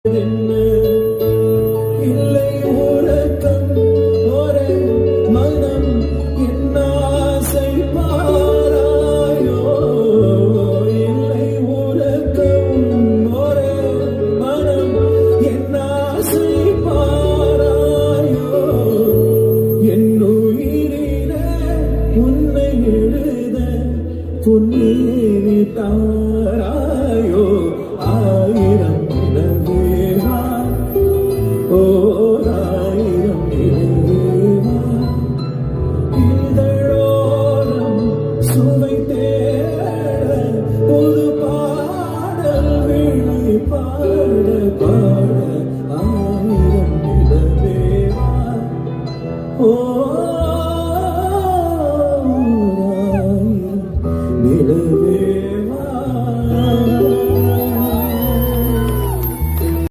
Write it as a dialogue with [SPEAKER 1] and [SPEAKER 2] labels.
[SPEAKER 1] இல்லை உறக்கம் ஒரே மனம் என்னாசை பாராயோ இல்லை உறக்கம் ஒரே மனம் என்னாசை பாராயோ என்னுயிரிலே உன்னை எழுத பொன்னே தான்